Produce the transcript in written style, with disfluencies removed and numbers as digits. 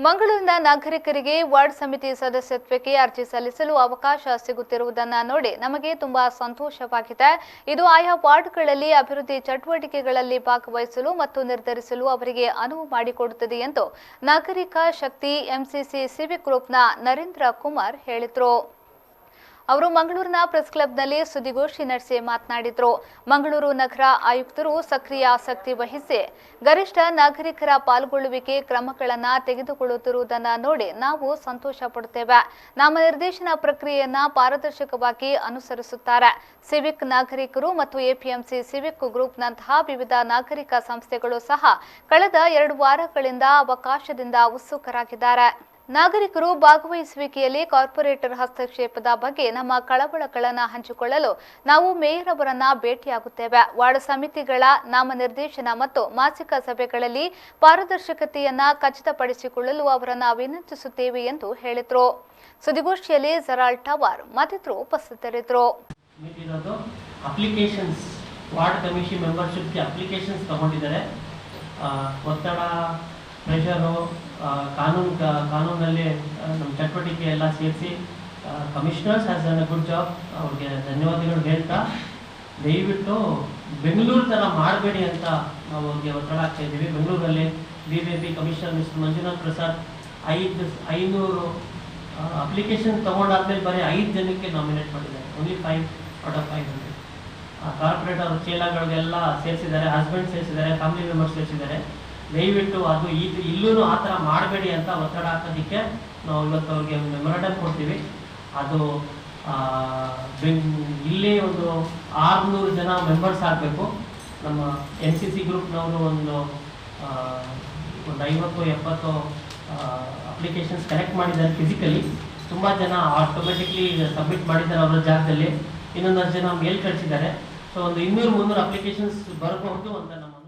ಮಂಗಳೂರಿನ ನಾಗರಿಕರಿಗೆ ವಾರ್ಡ್ ಸಮಿತಿ ಸದಸ್ಯತ್ವಕ್ಕೆ ಅರ್ಜಿ ಸಲ್ಲಿಸಲು ಅವಕಾಶ ಸಿಗುತ್ತಿರುವುದನ್ನು ನೋಡಿ ನಮಗೆ ತುಂಬಾ ಸಂತೋಷವಾಗಿದೆ. ಇದು ಆಯಾ ವಾರ್ಡ್ಗಳಲ್ಲಿ ಅಭಿವೃದ್ಧಿ ಚಟುವಟಿಕೆಗಳಲ್ಲಿ ಭಾಗವಹಿಸಲು ಮತ್ತು ನಿರ್ಧರಿಸಲು ಅವರಿಗೆ ಅನುವು ಮಾಡಿಕೊಡುತ್ತದೆ ಎಂದು ನಾಗರಿಕ ಶಕ್ತಿ ಎಂಸಿಸಿ ಸಿವಿಕ್ ಗ್ರೂಪ್ನ ನರೇಂದ್ರ ಕುಮಾರ್ ಹೇಳಿದರು. ಅವರು ಮಂಗಳೂರಿನ ಪ್ರೆಸ್ ಕ್ಲಬ್ನಲ್ಲಿ ಸುದ್ದಿಗೋಷ್ಠಿ ನಡೆಸಿ ಮಾತನಾಡಿದರು. ಮಂಗಳೂರು ನಗರ ಆಯುಕ್ತರು ಸಕ್ರಿಯ ಆಸಕ್ತಿ ವಹಿಸಿ ಗರಿಷ್ಠ ನಾಗರಿಕರ ಪಾಲ್ಗೊಳ್ಳುವಿಕೆ ಕ್ರಮಗಳನ್ನು ತೆಗೆದುಕೊಳ್ಳುತ್ತಿರುವುದನ್ನು ನೋಡಿ ನಾವು ಸಂತೋಷ ಪಡುತ್ತೇವೆ. ನಾಮನಿರ್ದೇಶನ ಪ್ರಕ್ರಿಯೆಯನ್ನು ಪಾರದರ್ಶಕವಾಗಿ ಅನುಸರಿಸುತ್ತಾರೆ. ಸಿವಿಕ್ ನಾಗರಿಕರು ಮತ್ತು ಎಪಿಎಂಸಿ ಸಿವಿಕ್ ಗ್ರೂಪ್ನಂತಹ ವಿವಿಧ ನಾಗರಿಕ ಸಂಸ್ಥೆಗಳು ಸಹ ಕಳೆದ 2 ವಾರಗಳಿಂದ ಅವಕಾಶದಿಂದ ಉತ್ಸುಕರಾಗಿದ್ದಾರೆ. ನಾಗರಿಕರು ಭಾಗವಹಿಸುವಿಕೆಯಲ್ಲಿ ಕಾರ್ಪೊರೇಟರ್ ಹಸ್ತಕ್ಷೇಪದ ಬಗ್ಗೆ ನಮ್ಮ ಕಳವಳಗಳನ್ನು ಹಂಚಿಕೊಳ್ಳಲು ನಾವು ಮೇಯರ್ ಅವರನ್ನ ಭೇಟಿಯಾಗುತ್ತೇವೆ. ವಾರ್ಡ್ ಸಮಿತಿಗಳ ನಾಮನಿರ್ದೇಶನ ಮತ್ತು ಮಾಸಿಕ ಸಭೆಗಳಲ್ಲಿ ಪಾರದರ್ಶಕತೆಯನ್ನ ಖಚಿತಪಡಿಸಿಕೊಳ್ಳಲು ಅವರನ್ನು ವಿನಂತಿಸುತ್ತೇವೆ ಎಂದು ಹೇಳಿದರು. ಸುದ್ದಿಗೋಷ್ಠಿಯಲ್ಲಿ ಜರಾಲ್ ಟವರ್ ಮತ್ತಿತರರು ಉಪಸ್ಥಿತರಿದ್ದರು. ವಾರ್ಡ್ ಕಮಿಷನ್ ಮೆಂಬರ್ಶಿಪ್ಗೆ ಅಪ್ಲಿಕೇಶನ್ಸ್ ತಗೊಂಡಿದ್ದಾರೆ. ಒತ್ತಡ, ಪ್ರೆಷರು, ಕಾನೂನಲ್ಲಿ ನಮ್ಮ ಚಟುವಟಿಕೆ ಎಲ್ಲ ಸೇರಿಸಿ commissioners has done a good job. ಅವ್ರಿಗೆ ಧನ್ಯವಾದಗಳು ಹೇಳ್ತಾ, ದಯವಿಟ್ಟು ಬೆಂಗಳೂರು ಥರ ಮಾಡಬೇಡಿ ಅಂತ ನಾವು ಅವ್ರಿಗೆ ಒತ್ತಡ ಆಗ್ತಾ ಇದ್ದೀವಿ. ಬೆಂಗಳೂರಲ್ಲಿ BBMP commissioner mister Manjunath Prasad 500 application ತೊಗೊಂಡಾದ್ಮೇಲೆ ಬರೀ 5 ಜನಕ್ಕೆ ನಾಮಿನೇಟ್ ಮಾಡಿದ್ದಾರೆ. Only 5 out of 500. ಕಾರ್ಪೊರೇಟರ್ ಚೇಲಾಗಳಿಗೆಲ್ಲ ಸೇರಿಸಿದ್ದಾರೆ, ಹಸ್ಬೆಂಡ್ ಸೇರಿಸಿದ್ದಾರೆ, ಫ್ಯಾಮಿಲಿ ಮೆಂಬರ್ಸ್ ಸೇರಿಸಿದ್ದಾರೆ. ದಯವಿಟ್ಟು ಅದು ಇಲ್ಲೂ ಆ ಥರ ಮಾಡಬೇಡಿ ಅಂತ ಒತ್ತಡ ಹಾಕೋದಕ್ಕೆ ನಾವು ಇವತ್ತು ಅವ್ರಿಗೆ ಮೆಮೊರಾಂಡಮ್ ಕೊಡ್ತೀವಿ. ಅದು ಇಲ್ಲಿ ಒಂದು 600 ಜನ ಮೆಂಬರ್ಸ್ ಆಗಬೇಕು. ನಮ್ಮ NCC ಗ್ರೂಪ್ನವರು ಒಂದು 50-70 ಅಪ್ಲಿಕೇಶನ್ಸ್ ಕಲೆಕ್ಟ್ ಮಾಡಿದ್ದಾರೆ ಫಿಸಿಕಲಿ. ತುಂಬ ಜನ ಆಟೋಮೆಟಿಕ್ಲಿ ಸಬ್ಮಿಟ್ ಮಾಡಿದ್ದಾರೆ ಅವರ ಜಾಗದಲ್ಲಿ. ಇನ್ನೊಂದಷ್ಟು ಜನ ಮೇಲ್ ಕಳಿಸಿದ್ದಾರೆ. ಸೊ ಒಂದು 200-300 ಅಪ್ಲಿಕೇಶನ್ಸ್ ಬರಬಹುದು ಅಂತ ನಮ್ಮ